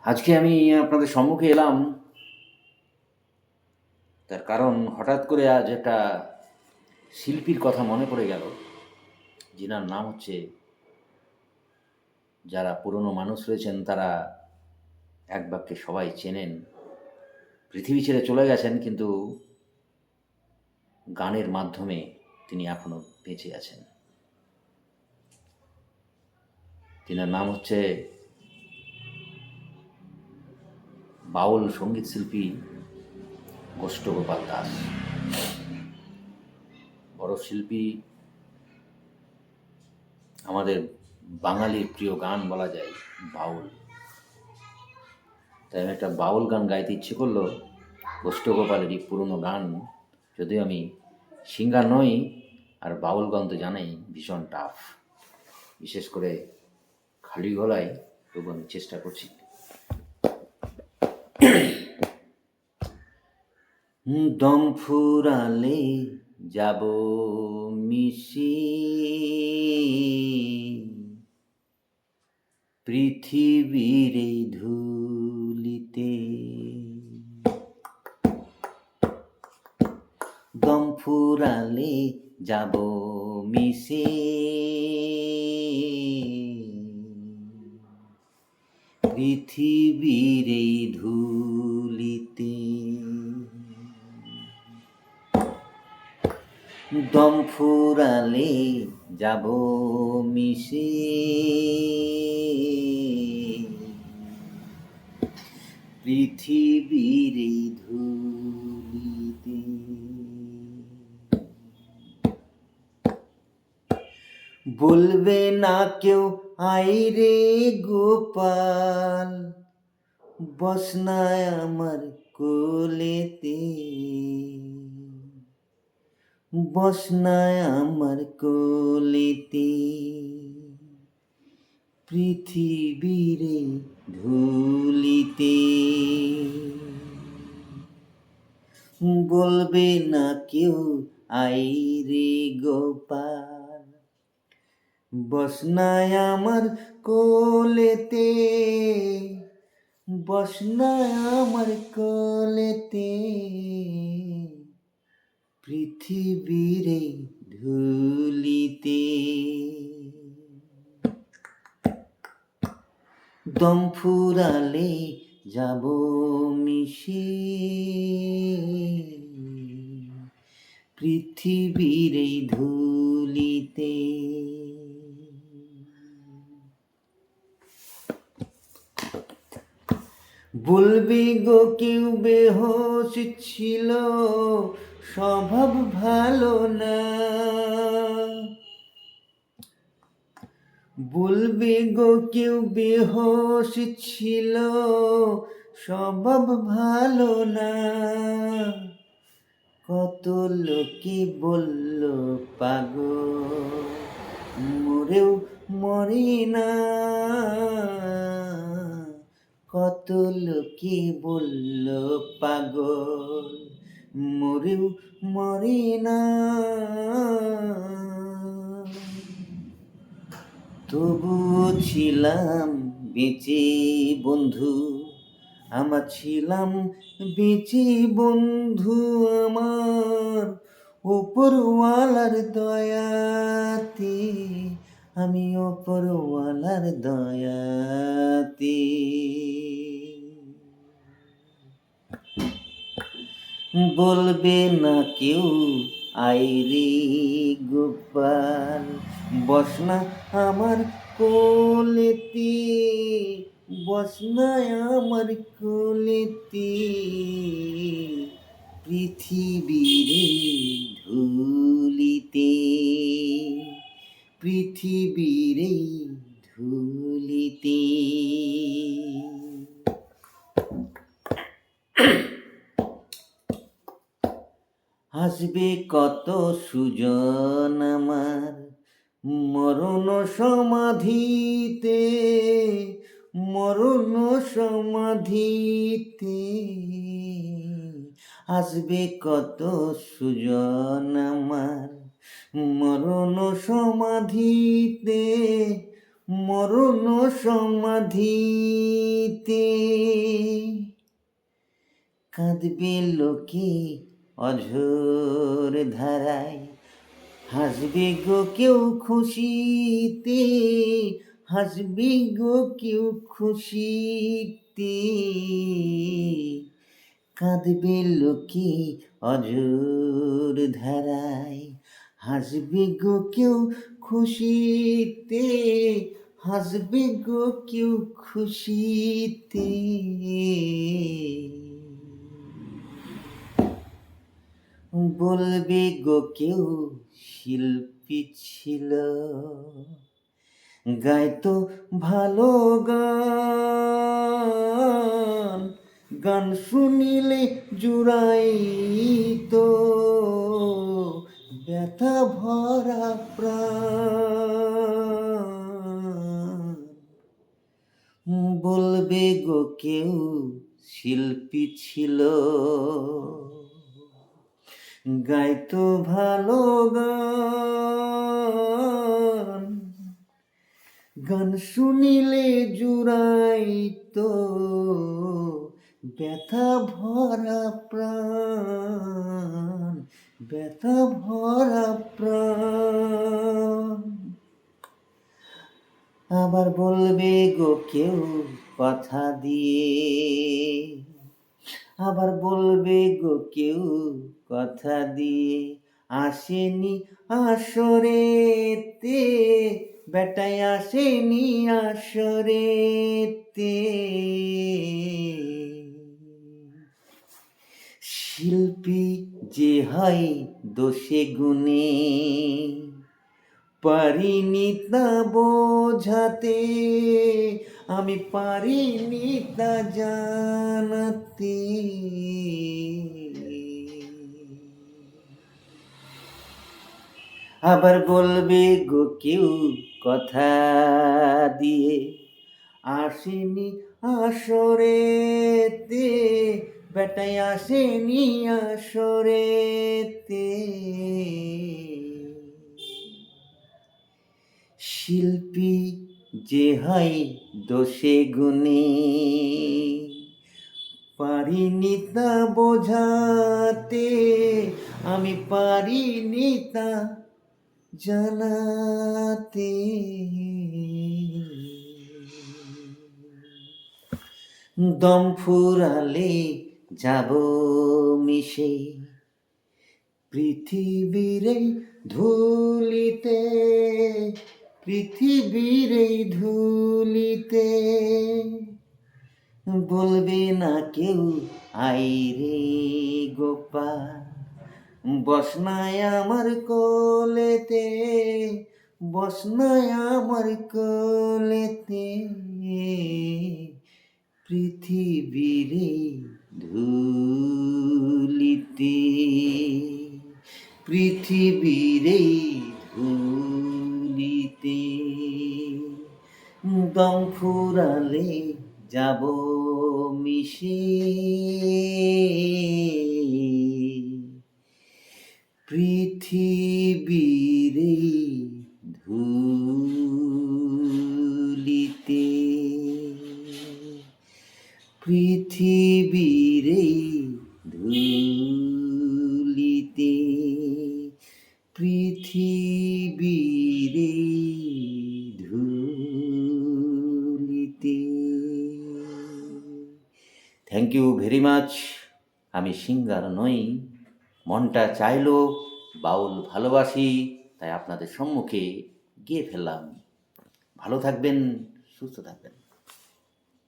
আজকে আমি আপনাদের সম্মুখে এলাম, তার কারণ হঠাৎ করে আজ একটা শিল্পীর কথা মনে পড়ে গেল, যিনার নাম হচ্ছে, যারা পুরনো মানুষ রয়েছেন তারা এক বাক্যে সবাই চেনেন। পৃথিবী ছেড়ে চলে গেছেন, কিন্তু গানের মাধ্যমে তিনি এখনো বেঁচে আছেন। তিনার নাম হচ্ছে বাউল সঙ্গীত শিল্পী গোষ্ঠগোপাল দাস। বড় শিল্পী, আমাদের বাঙালির প্রিয় গান বলা যায় বাউল। তাই আমি একটা বাউল গান গাইতে ইচ্ছে করলো, গোষ্ঠগোপালেরই পুরনো গান। যদিও আমি সিঙ্গার নই, আর বাউল গান তো জানাই ভীষণ টাফ, বিশেষ করে খালি গলায়, তবু আমি চেষ্টা করছি। দম ফুরালে যাব মিশি পৃথিবীর এই ধুলিতে, দম ফুরালে যাব মিশে পৃথিবীর এই ধুলিতে, দম ফুরালে যাব মিশে পৃথিবীর এই ধুলিতে। বলবে না কেউ আই রে গোপাল, বসনায় আমার কোলেতে, বসনায় আমার কোলেতে পৃথিবীর ধুলিতে। বলবে না কেউ আই রে গোপাল, বসনায় আমার কোলেতে, বসনায় আমার কোলেতে পৃথিবীর ধুলিতে। দম ফুরালে যাব মিশে পৃথিবীর ধুলিতে। বলবি গো কেউ বেহোশ ছিল, স্বভাব ভালো না। বলবি গো কেউ বেহোশ ছিল, স্বভাব ভালো না। কত লোকে বলল পাগল, মরেও মরে না। কত লোকে বলল পাগল, মরেও মরে না। তবুও ছিলাম বেঁচে বন্ধু, আমার ছিলাম বেঁচে বন্ধু, আমার ওপরওয়ালার দয়াতে, আমি ওপরওয়ালার দয়াতে। বলবে না কেউ আই রে গোপাল, বসনা আমার কোলেতে, বসনায় আমার কোলেতে পৃথিবীর ধুলিতে, পৃথিবীর ধুলিতে। আসবে কত সুজন আমার মরণ সমাধিতে, মরণ সমাধিতে। আসবে কত সুজন আমার মরণ সমাধিতে, মরণ সমাধিতে কাঁদবে লোকে অঝোর ধারায়, হাসবে গো কেউ খুশিতে, হাসবে গো কেউ খুশিতে, কাঁদবে লোকে অঝোর ধারায়, হাসবে গো কেউ খুশিতে, হাসবে গো কেউ খুশিতে। বলবে গো কেউ শিল্পী ছিল, গাইতো ভালো গান, গান শুনিলে জুড়াইতো ব্যথা ভরা প্রাণ। বলবে গো কেউ শিল্পী ছিল, গাইতো ভালো গান, গান শুনিলে জুড়াইতো ব্যথা ভরা প্রাণ, ব্যথা ভরা প্রাণ। আবার বলবে গো কেউ কথা দিয়ে, আবার বলবে গো কেউ কথা দিয়ে, আসেনি আসরেতে, বেটায় আসেনি আসরেতে। শিল্পী যে হয় দোষে গুণে, পারিনি তা বোঝাতে, আমি পারিনি তা জানাতে। আবার বলবে গো কেউ কথা দিয়ে, আসেনি আসরেতে, বেটায় আসেনি আসরেতে। শিল্পী যে হয় দোষে গুণে, পারিনি তা বোঝাতে, আমি পারিনি তা জানাতে। দম ফুরালে যাব মিশে পৃথিবীর এই ধুলিতে, পৃথিবীর এই ধুলিতে। বলবে না কেউ আই রে গোপাল, বসনায় আমার কোলেতে, বসনায় আমার কোলেতে। পৃথিবীর এই ধুলিতে, পৃথিবীর এই ধুলিতে। দম ফুরালে যাব মিশে পৃথিবীর এই ধুলিতে, পৃথিবীর এই ধুলিতে, পৃথিবীর এই ধুলিতে। Thank you very much. আমি সিঙ্গার নই, মনটা চাইলো বাউল ভালোবাসি, তাই আপনাদের সম্মুখে গিয়ে ফেললাম। ভালো থাকবেন, সুস্থ থাকবেন।